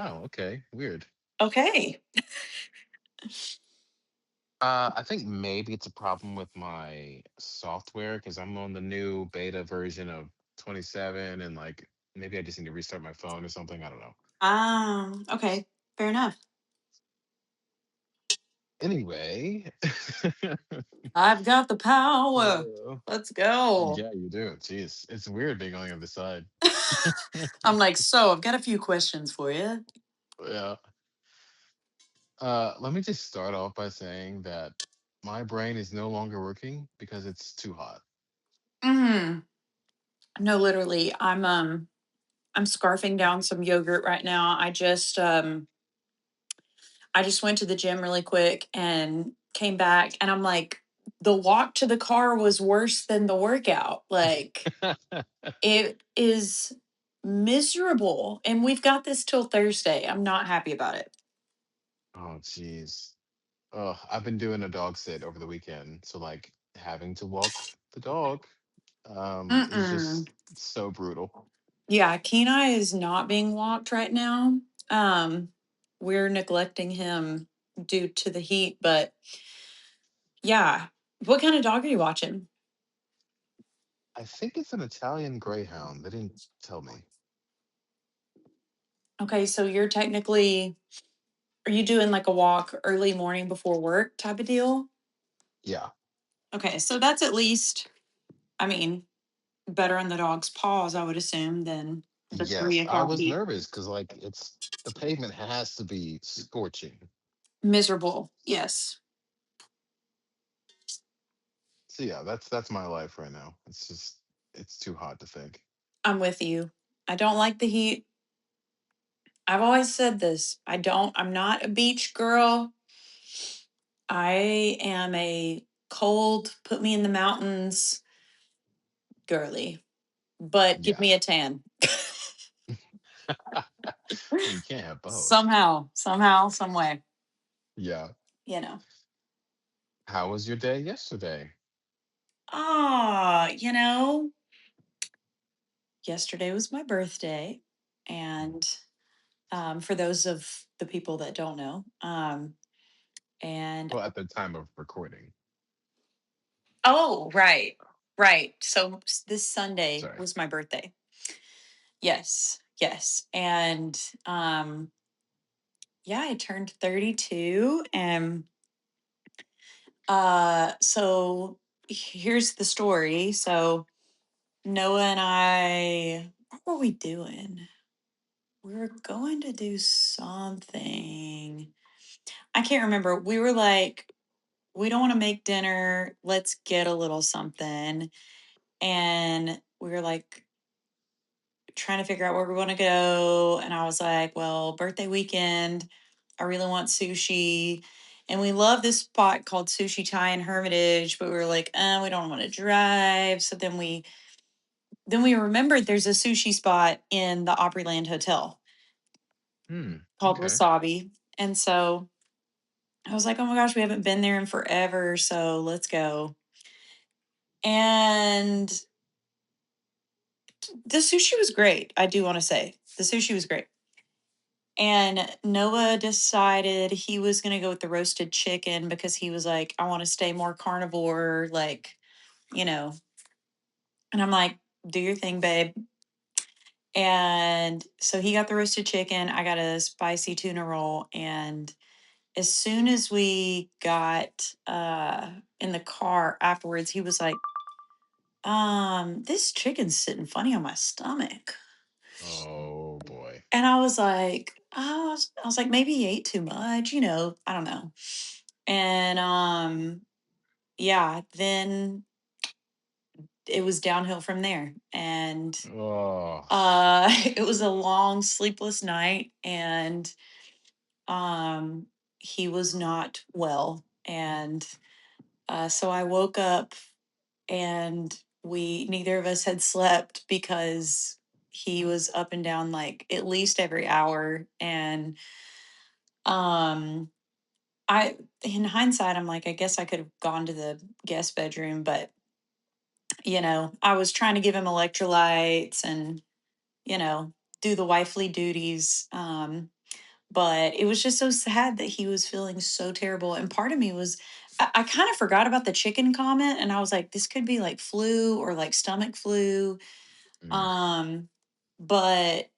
Oh, okay. Weird. Okay. I think maybe it's a problem with my software because I'm on the new beta version of 27, and like maybe I just need to restart my phone or something. I don't know. Okay. Fair enough. Anyway, I've got the power. uh, Let's go. yeah, you do. Jeez, it's weird being on the other side. I'm like, so I've got a few questions for you. Yeah. Let me just start off by saying that my brain is no longer working because it's too hot. Mm. No, literally, I'm scarfing down some yogurt right now. I just went to the gym really quick and came back, and I'm like, the walk to the car was worse than the workout. Like, it is miserable. And we've got this till Thursday. I'm not happy about it. Oh, jeez. Oh, I've been doing a dog sit over the weekend, so like having to walk the dog is Mm-mm. just so brutal. Yeah, Kenai is not being walked right now. Um, we're neglecting him due to the heat, but yeah. What kind of dog are you watching? I think it's an Italian greyhound. They didn't tell me. Okay, so you're technically, are you doing like a walk early morning before work type of deal? Yeah. Okay, so that's at least, I mean, better on the dog's paws, I would assume, than the three Yes, I o'clock was heat. nervous because like it's the pavement has to be scorching. Miserable. Yes, So yeah, that's my life right now. It's just it's too hot to think. I'm with you. I don't like the heat. I've always said this. I'm not a beach girl. I am a cold, put me in the mountains girly, but give Yeah. me a tan. Well, you can't have both. Somehow, some way, Yeah. you know. How was your day yesterday? You yesterday was my birthday. And for those of the people that don't know, and Well, at the time of recording. oh, right, right. So this Sunday Sorry. was my birthday. Yes, yes. And yeah, I turned 32. And so here's the story. So Noah and I, what were we doing? We were going to do something. I can't remember. We were like, we don't want to make dinner. Let's get a little something. And we were like trying to figure out where we want to go. And I was like, well, birthday weekend, I really want sushi. And we love this spot called Sushi Thai in Hermitage, but we were like, we don't want to drive. So then we remembered there's a sushi spot in the Opryland Hotel Hmm. called Okay. Wasabi. And so I was like, oh my gosh, we haven't been there in forever. So let's go. And the sushi was great. I do want to say the sushi was great. And Noah decided he was going to go with the roasted chicken because he was like, I want to stay more carnivore, like, you know. And I'm like, do your thing, babe. And so he got the roasted chicken. I got a spicy tuna roll. And as soon as we got in the car afterwards, he was like, this chicken's sitting funny on my stomach. Oh boy. And I was like, I was like, maybe he ate too much, I don't know. And yeah, then it was downhill from there. And Oh. it was a long sleepless night, and um he was not well. And so I woke up, and we neither of us had slept because he was up and down like at least every hour. And um I in hindsight, I'm like, I guess I could have gone to the guest bedroom, but I was trying to give him electrolytes and, you know, do the wifely duties. But it was just so sad that he was feeling so terrible. And part of me was, I kind of forgot about the chicken comment, and I was like, this could be like flu or like stomach flu. Mm, Um, but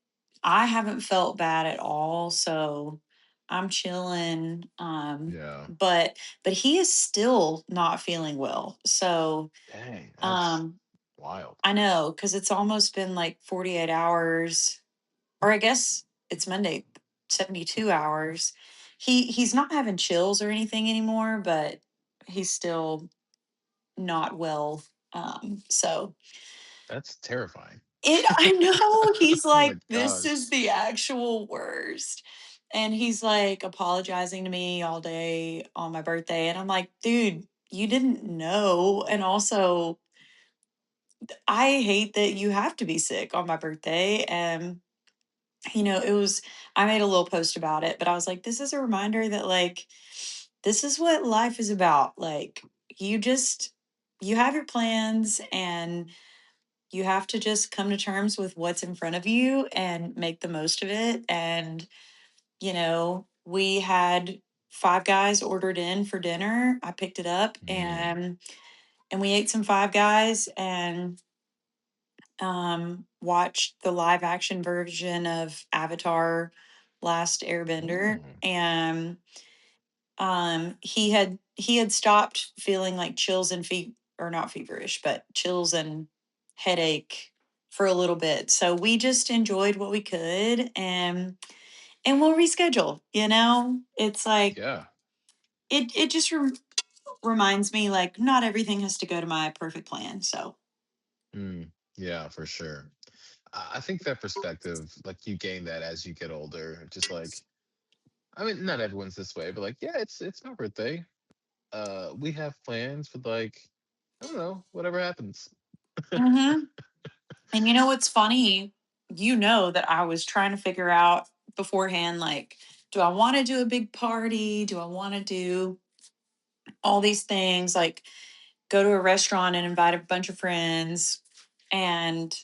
I haven't felt bad at all, so I'm chilling. yeah. But he is still not feeling well. So Dang, that's um wild. I know, because it's almost been like 48 hours, or I guess it's Monday, 72 hours. He's not having chills or anything anymore, but he's still not well. So That's terrifying. I know, he's Oh like, my this gosh. is the actual worst. And he's like apologizing to me all day on my birthday. And I'm like, dude, you didn't know. And also, I hate that you have to be sick on my birthday. And, it was, I made a little post about it, but I was like, this is a reminder that, like, this is what life is about. Like, you just, you have your plans, and you have to just come to terms with what's in front of you and make the most of it. And, we had Five Guys ordered in for dinner. I picked it up, Mm, and we ate some Five Guys, and watched the live action version of Avatar Last Airbender. mm, And he had stopped feeling like chills and or not feverish, but chills and headache for a little bit. So we just enjoyed what we could, and we'll reschedule. It's like, yeah. it just reminds me, like, not everything has to go to my perfect plan. So Mm, yeah, for sure. I think that perspective, like you gain that as you get older. Just like, I mean, not everyone's this way, but like, yeah, it's my birthday. We have plans for like, I don't know, whatever happens. mhm. And you know what's funny? That I was trying to figure out beforehand, like, do I want to do a big party? Do I want to do all these things? Like, go to a restaurant and invite a bunch of friends. And,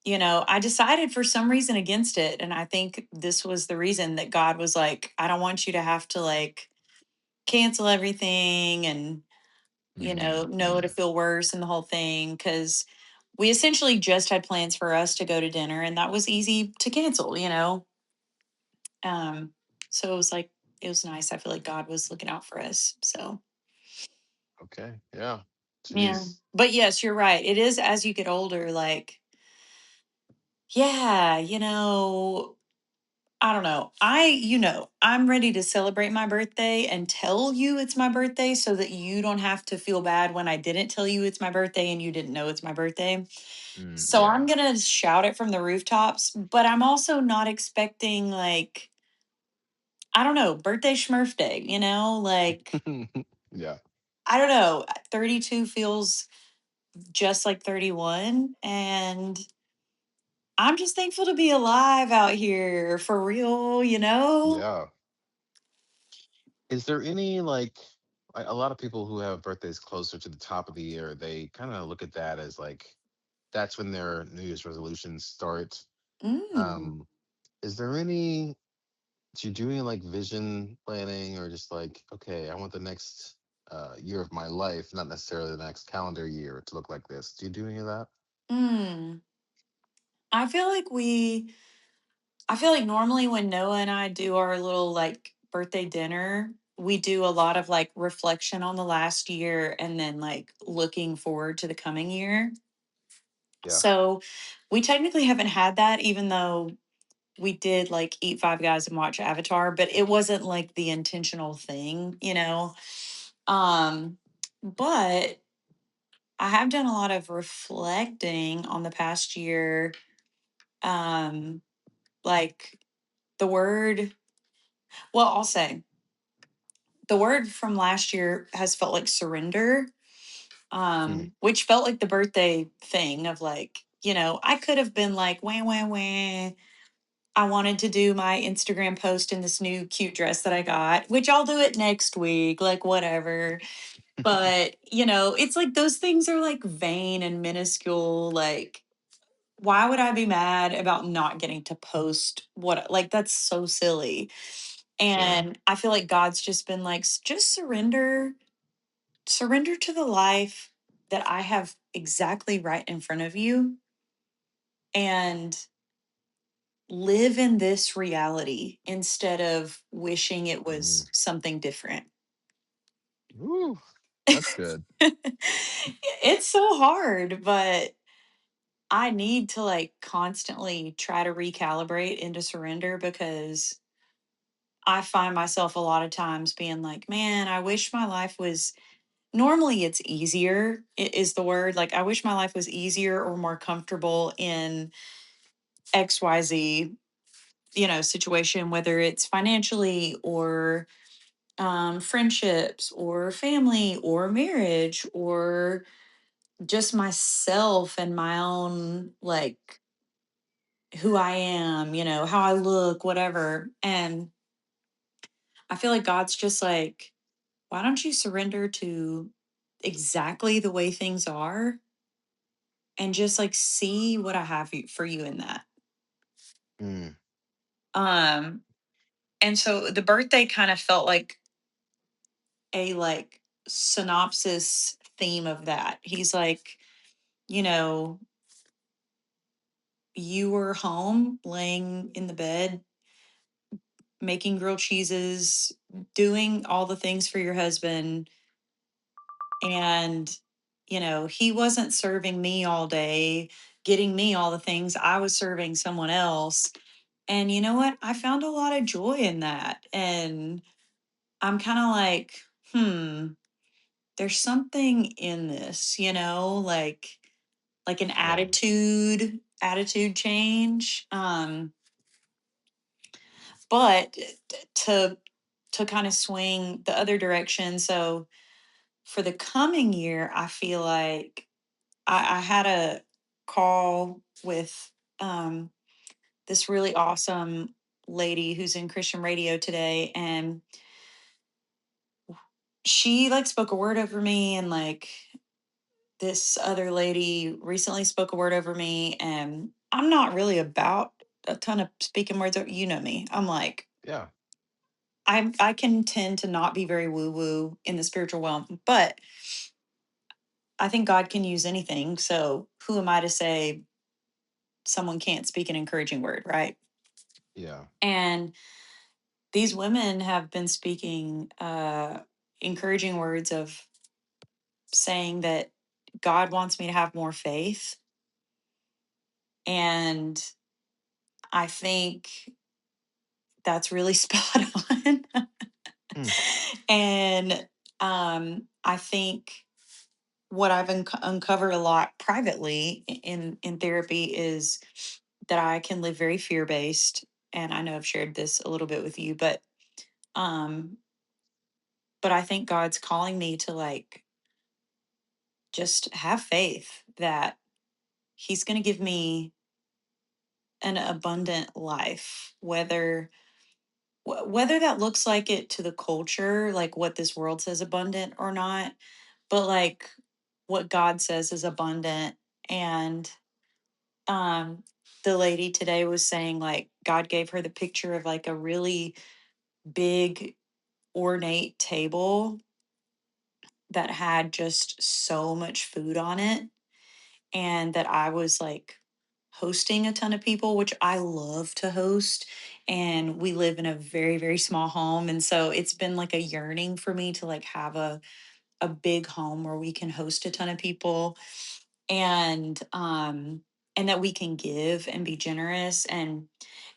I decided for some reason against it. And I think this was the reason that God was like, I don't want you to have to, like, cancel everything, and, Mm, Noah to mm, feel worse and the whole thing. Cause we essentially just had plans for us to go to dinner, and that was easy to cancel. Um, so it was nice. I feel like God was looking out for us. So, okay, yeah. yeah. Jeez. But yes, you're right. It is, as you get older, like, yeah, I don't know. I'm ready to celebrate my birthday and tell you it's my birthday, so that you don't have to feel bad when I didn't tell you it's my birthday and you didn't know it's my birthday. Mm, So I'm yeah. going to shout it from the rooftops, but I'm also not expecting, like, I don't know, birthday Smurf day, like, Yeah. I don't know. 32 feels just like 31. And I'm just thankful to be alive out here for real. Yeah. Is there any like a lot of people who have birthdays closer to the top of the year, they kind of look at that as like that's when their New Year's resolutions start. Mm. Um, is there any do you do any like vision planning or just like, okay, I want the next year of my life, not necessarily the next calendar year to look like this. Do you do any of that? Mm. I feel like normally when Noah and I do our little, like, birthday dinner, we do a lot of, like, reflection on the last year, and then, like, looking forward to the coming year. Yeah. So we technically haven't had that, even though we did, like, eat Five Guys and watch Avatar, but it wasn't like the intentional thing. Um, but I have done a lot of reflecting on the past year. Um, like, the word, well, I'll say the word from last year has felt like surrender, Hmm. which felt like the birthday thing of, like, I could have been like, wah, wah, wah. I wanted to do my Instagram post in this new cute dress that I got, which I'll do it next week, like, whatever. But, it's like those things are like vain and minuscule. Like, why would I be mad about not getting to post what, like, that's so silly. Sure. And I feel like God's just been like, just surrender to the life that I have exactly right in front of you and live in this reality instead of wishing it Mm. was something different. Woo, that's good. It's so hard, but I need to like constantly try to recalibrate into surrender because I find myself a lot of times being like, man, I wish my life was, normally it's easier is the word. Like, I wish my life was easier or more comfortable in XYZ, situation, whether it's financially or friendships or family or marriage or just myself and my own, like, who I am, how I look, whatever. And I feel like God's just like, why don't you surrender to exactly the way things are and just like see what I have for you in that. Mm. Um and so the birthday kind of felt like a like synopsis theme of that. He's like, you know, you were home laying in the bed making grilled cheeses, doing all the things for your husband. And, he wasn't serving me all day, getting me all the things. I was serving someone else. And you know what? I found a lot of joy in that. And I'm kind of like, there's something in this, like an Yeah. attitude change. But to kind of swing the other direction. So for the coming year, I feel like I had a call with this really awesome lady who's in Christian radio today, and she like spoke a word over me, and like this other lady recently spoke a word over me, and I'm not really about a ton of speaking words. You know me. I'm like, Yeah. I can tend to not be very woo woo in the spiritual realm, but I think God can use anything. So who am I to say someone can't speak an encouraging word, right? Yeah. And these women have been speaking encouraging words of saying that God wants me to have more faith. And I think that's really spot on. Mm. And I think what I've uncovered a lot privately in therapy is that I can live very fear based. And I know I've shared this a little bit with you, um, but I think God's calling me to like just have faith that He's going to give me an abundant life, whether that looks like it to the culture, like what this world says abundant or not, but like what God says is abundant. And um the lady today was saying like God gave her the picture of like a really big ornate table that had just so much food on it, and that I was like hosting a ton of people, which I love to host. And we live in a very, very small home. And so it's been like a yearning for me to like have a big home where we can host a ton of people, and that we can give and be generous. And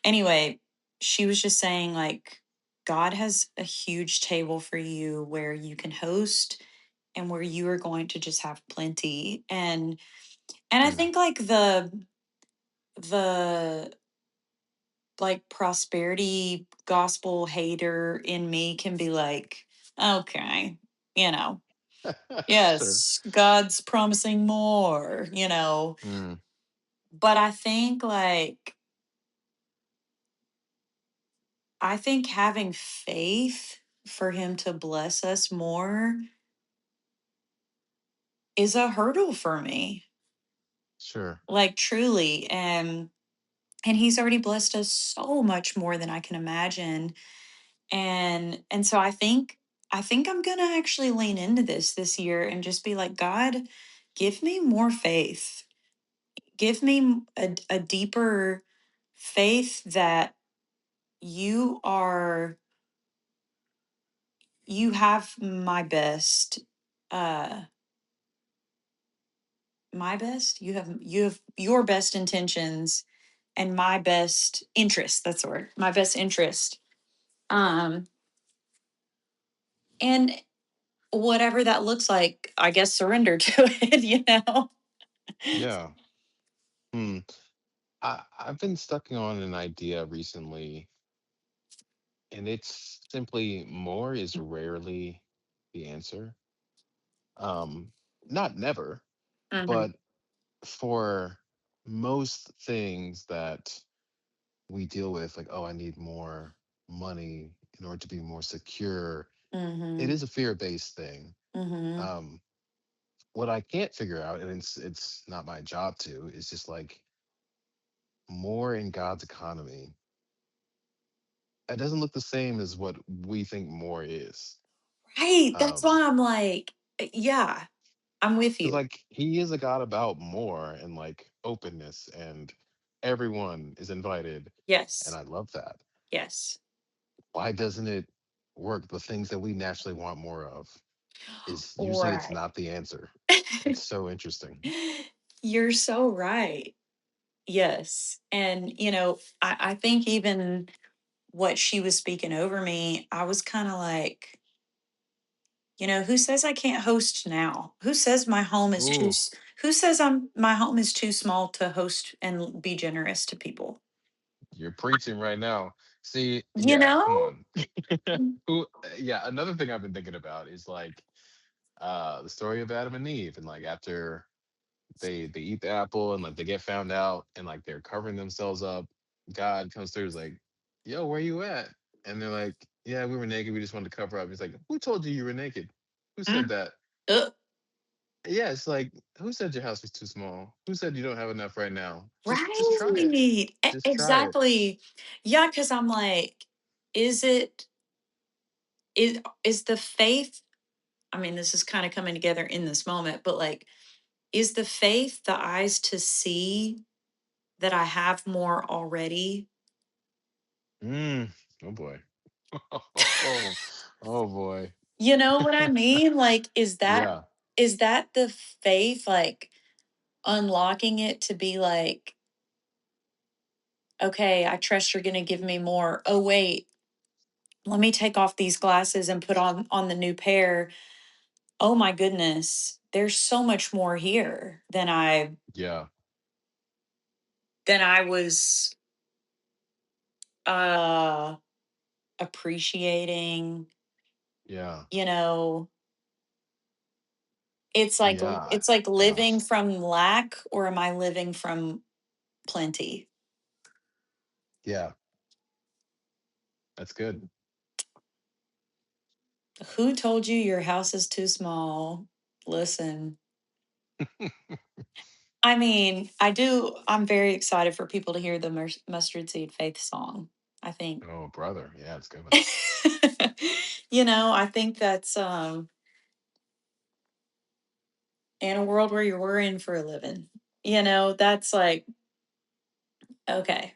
anyway, she was just saying like God has a huge table for you where you can host and where you are going to just have plenty. And I Mm. think like the like prosperity gospel hater in me can be like, okay, you know, Sure. yes, God's promising more, Mm. but I think having faith for him to bless us more is a hurdle for me. Sure. like truly. And he's already blessed us so much more than I can imagine. And so I think I'm going to actually lean into this year and just be like, God, give me more faith. Give me a deeper faith that you are you have uh my best, you have your best intentions and my best interest. That's the word, my best interest. um and whatever that looks like, I guess surrender to it, Yeah. Hmm. I've been stuck on an idea recently, and it's simply more is rarely the answer. Um, Not never, Hmm. but for most things that we deal with, like, oh, I need more money in order to be more secure. It Hmm. is a fear-based thing. Hmm. Um, what I can't figure out, and it's not my job to, is just like more in God's economy. It doesn't look the same as what we think more is. Right. That's Um, why I'm like, yeah, I'm with because you. like he is a God about more and like openness, and everyone is invited, and Yes. I love that. Yes. Why doesn't it work? The things that we naturally want more of is usually it's Right. not the answer. It's so interesting. You're so right. Yes. And, I think even what she was speaking over me, I was kind of like, who says I can't host now? Who says my home is Ooh, who says my home is too small to host and be generous to people? you're preaching right now. See, You yeah, come know? on. Who? Yeah, another thing I've been thinking about is like the story of Adam and Eve, and like after they eat the apple and like they get found out and like they're covering themselves up, God comes through, is like, yo, where you at? And they're like, yeah, we were naked, we just wanted to cover up. He's like, who told you you were naked? Who said Mm. that? Uh, Yeah, it's like, who said your house was too small? Who said you don't have enough right now? Just try it. right. Just try it. Exactly. Yeah, because I'm like, is it is the faith, I mean, this is kind of coming together in this moment, but like, is the faith the eyes to see that I have more already? Mm. Oh boy. Oh, oh boy. You know what I mean? Like, Yeah. is that the faith, like unlocking it to be like, okay, I trust you're going to give me more. Oh wait, let me take off these glasses and put on the new pair. Oh my goodness, there's so much more here Yeah. than I was uh appreciating. Yeah. You know, Yeah. it's like Uh, living from lack, or am I living from plenty? yeah. That's good. Who told you your house is too small? Listen, I mean, I'm very excited for people to hear the mustard seed faith song. I think, Oh, brother. Yeah, it's a good one. I think that's in a world where you're worrying for a living, that's like, okay,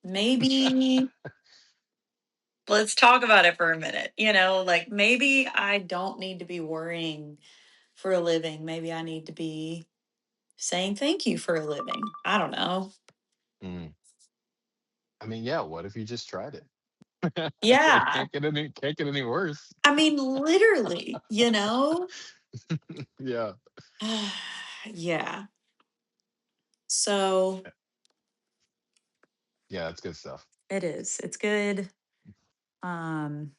maybe let's talk about it for a minute. Like, maybe I don't need to be worrying for a living. Maybe I need to be saying thank you for a living. I don't know. Mm. I mean, yeah, what if you just tried it? It Yeah. can't get any worse. I mean, literally, Yeah. Yeah. So Yeah, that's good stuff. it is. It's good. Um,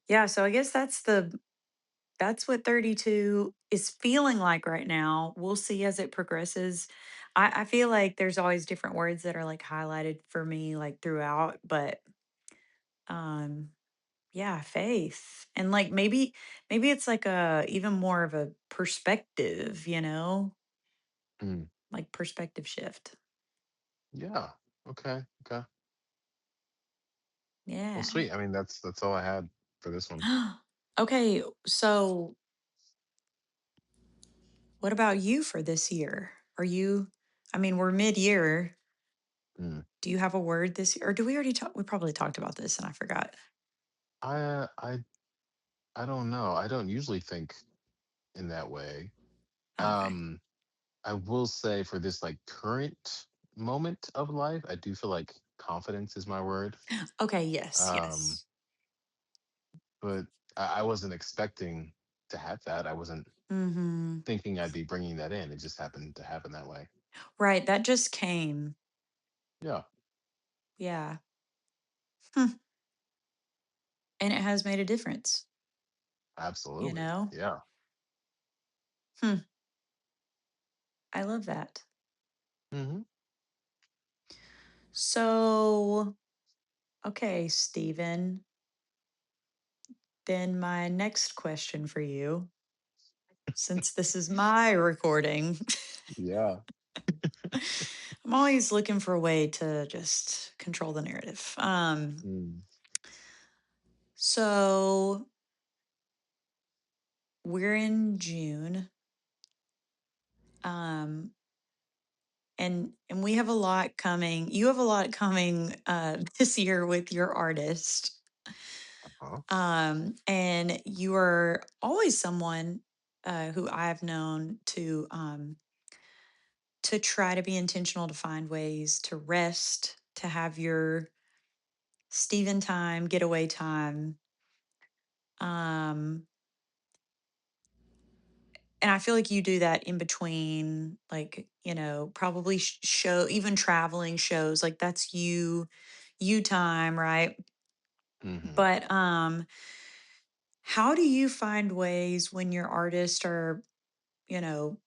yeah, so I guess that's what 32 is feeling like right now. We'll see as it progresses. I feel like there's always different words that are like highlighted for me like throughout, but um yeah, faith. And like maybe it's like a even more of a perspective, Mm. like perspective shift. Yeah. Okay. Okay. Well, Yeah. sweet. I mean, that's all I had for this one. Okay, so what about you for this year? Are you, I mean, we're mid-year. Mm. Do you have a word this year? Or do we already talk? We probably talked about this and I forgot. I uh, I I don't know. I don't usually think in that way. Okay. Um, I will say for this like current moment of life, I do feel like confidence is my word. Okay, yes, Um, yes. but I wasn't expecting to have that. I wasn't Mm-hmm. thinking I'd be bringing that in. It just happened to happen that way. Right, that just came. Yeah, Yeah. Hmm. And it has made a difference, you absolutely. know? Yeah. Hmm. I love that. Hmm. So, okay, Stephen, then my next question for you, since this is my recording, Yeah. I'm always looking for a way to just control the narrative. Mm. So we're in June, um, and we have a lot coming. You have a lot coming this year with your artist, Uh-huh. and you are always someone who I've known to try to be intentional to find ways to rest, to have your Steven time, getaway time. Um, and I feel like you do that in between, like, probably show, even traveling shows, like that's you time, right? Hmm. But how do you find ways when your artists are, you know,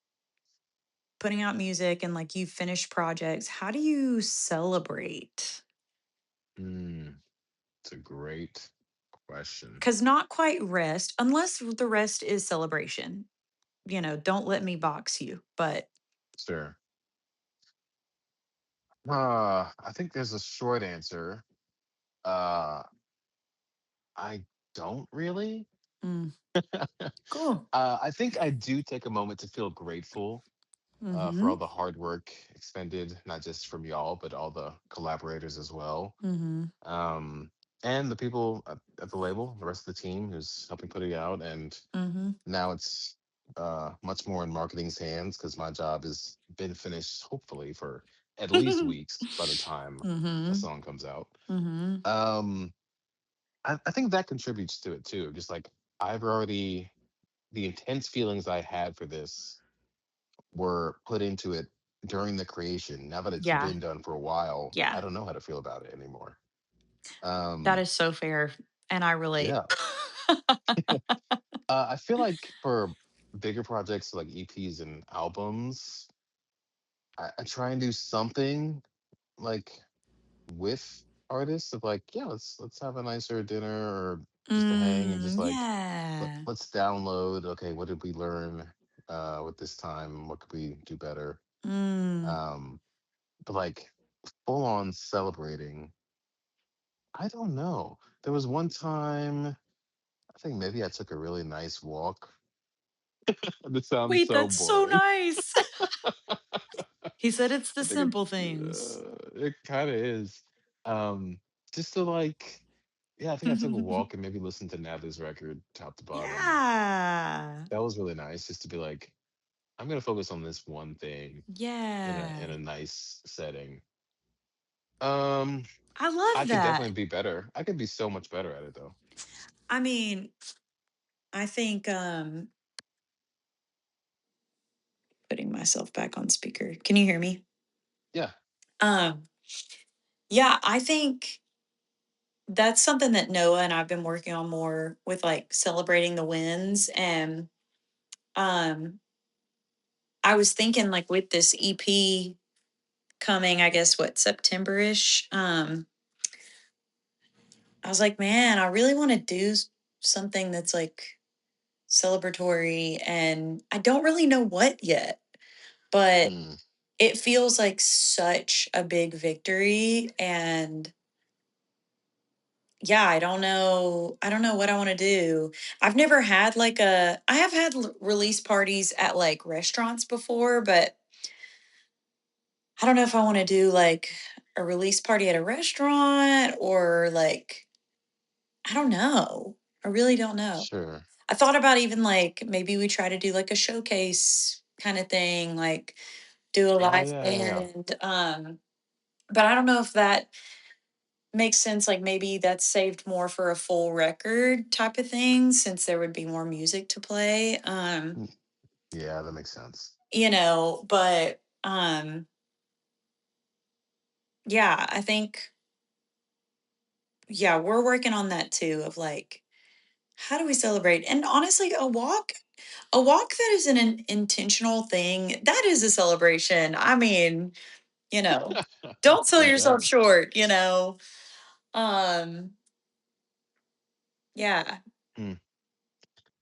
putting out music and like you finish projects, how do you celebrate? Mm. It's a great question. Because not quite rest, unless the rest is celebration. Don't let me box you. But Sure. I think there's a short answer. Uh, I don't really. mm, cool. I think I do take a moment to feel grateful for Mm-hmm. all the hard work expended, not just from y'all, but all the collaborators as well. Mm-hmm. Um, and the people at the label, the rest of the team who's helping put it out. And Mm-hmm. now it's much more in marketing's hands because my job has been finished, hopefully, for at least weeks by the time a mm-hmm. song comes out. Mm-hmm. Um, I think that contributes to it too. Just like I've already, the intense feelings I had for this were put into it during the creation. Now that it's Yeah. been done for a while, Yeah. I don't know how to feel about it anymore. That Um, is so fair. And I relate. yeah. I feel like for bigger projects like EPs and albums, I try and do something like with artists of like, yeah, let's have a nicer dinner or just to hang and just like Yeah. let's download. Okay, what did we learn with this time? What could we do better? Mm. Um, but like full on celebrating, I don't know. There was one time I think maybe I took a really nice walk. This sounds Wait, so that's so boring. nice. He said it's the I think simple things. it kind of is. Um, just to like, yeah, I think I took a walk and maybe listened to Natha's record top to bottom. Yeah. That was really nice, just to be like, I'm gonna focus on this one thing in Yeah. a nice setting. Um, I I love could that. definitely be better. I could be so much better at it though. I mean, I think putting myself back on speaker. Can you hear me? Yeah. Um yeah, I think that's something that Noah and I've been working on more with, like celebrating the wins. And um I was thinking, like, with this EP coming, I guess what, September-ish. I was like, man, I really want to do something that's like celebratory, and I don't really know what yet. but Mm, it feels like such a big victory. And yeah, I don't know what I want to do. I've never had like I have had release parties at like restaurants before, but I don't know if I want to do like a release party at a restaurant or like, I don't know. I really don't know. sure. I thought about even like maybe we try to do like a showcase kind of thing, like do a Oh live yeah, yeah, yeah. band. But I don't know if that makes sense. Like maybe that's saved more for a full record type of thing, since there would be more music to play. Mm, yeah, that makes sense. But yeah, I think yeah, we're working on that too of like how do we celebrate? And honestly, a walk that is an intentional thing, that is a celebration. I mean, you know, don't sell No yourself doubt. short, you know. Um, yeah. Mm.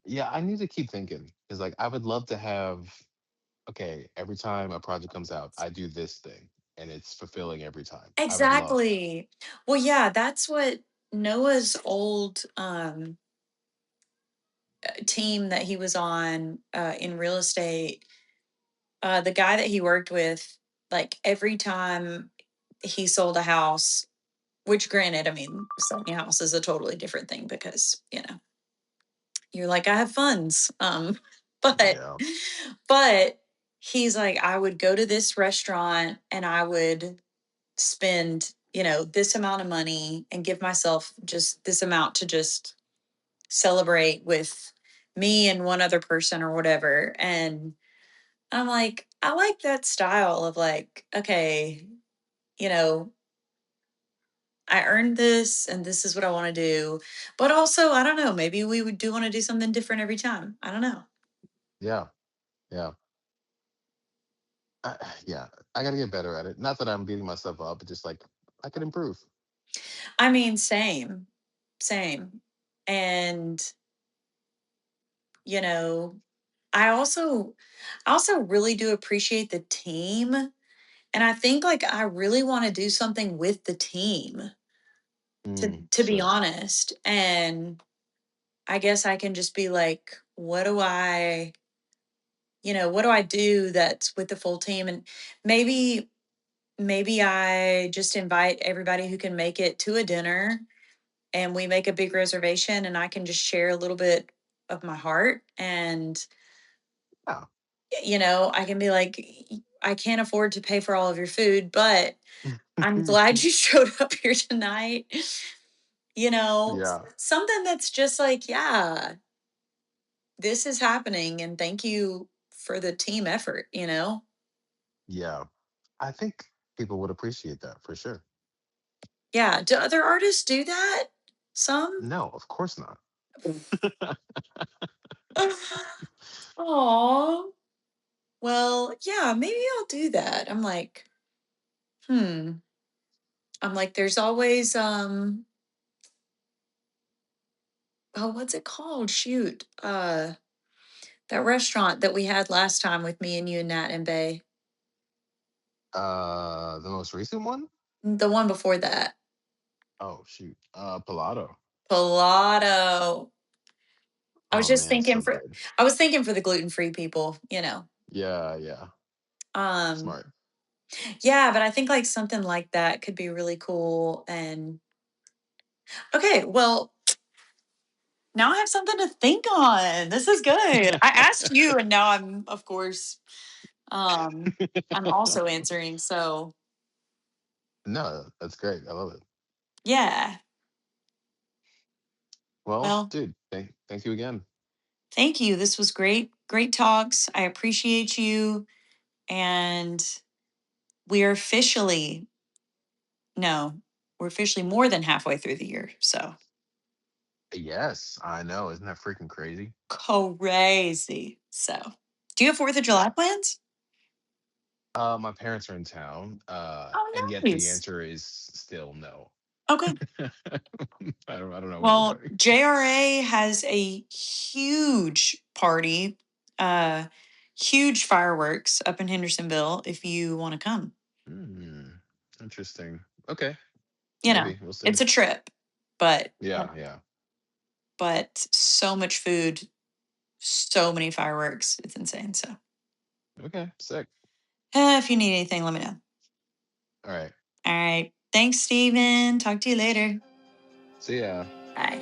Yeah, I need to keep thinking because, like, I would love to have. Okay, every time a project comes out, I do this thing, and it's fulfilling every time. I would love that. Exactly. Well, yeah, that's what Noah's old team that he was on in real estate, the guy that he worked with, like every time he sold a house, which granted, I mean, selling a house is a totally different thing because, you're like, I have funds. But Yeah. but he's like, I would go to this restaurant and I would spend, this amount of money and give myself just this amount to just celebrate with me and one other person or whatever. And I'm like, I like that style of like, okay, you know, I earned this and this is what I want to do. But also, I don't know, maybe we would do want to do something different every time. I don't know. Yeah. Yeah. Yeah. I got to get better at it. Not that I'm beating myself up, but just like I could improve. I mean, same, same. And, you know, I also really do appreciate the team. And I think like I really want to do something with the team to be Sure. honest. And I guess I can just be like, what do I do that's with the full team? And maybe I just invite everybody who can make it to a dinner and we make a big reservation and I can just share a little bit of my heart and Yeah. I can be like, I can't afford to pay for all of your food, but I'm glad you showed up here tonight. Yeah. Something that's just like, yeah, this is happening and thank you for the team effort. Yeah. I think people would appreciate that for sure. Yeah. Do other artists do that? Some? No, of course not. Oh, well, yeah, maybe I'll do that. Hmm. I'm like, there's always oh, what's it called? Shoot. That restaurant that we had last time with me and you and Nat and Bay. The most recent one? The one before that. Oh shoot. Pilato. Palato. I was Oh just man, thinking so for good. I was thinking for the gluten-free people. Yeah, yeah. Um, Smart. yeah, but I think like something like that could be really cool. And okay, well, now I have something to think on. This is good. I asked you and now I'm of course I'm also answering. So No, that's great. I love it. yeah. Well, Well, dude, thank you again. thank you. This was great. Great talks. I appreciate you. And we are officially, no, we're officially more than halfway through the year. So Yes, I know. Isn't that freaking crazy? crazy. So, do you have 4th of Yeah. July plans? My parents are in town, and Oh, yet the nice. answer is still no. Okay. I don't know what we're Well, doing. JRA has a huge party. Huge fireworks up in Hendersonville if you want to come. Hmm. Interesting. Okay. You know, Maybe we'll see. it's a trip, but Yeah. Yeah. so much food, so many fireworks. It's insane. So Okay. Sick. if you need anything, let me know. All right. All right. Thanks, Steven. Talk to you later. See ya. Bye.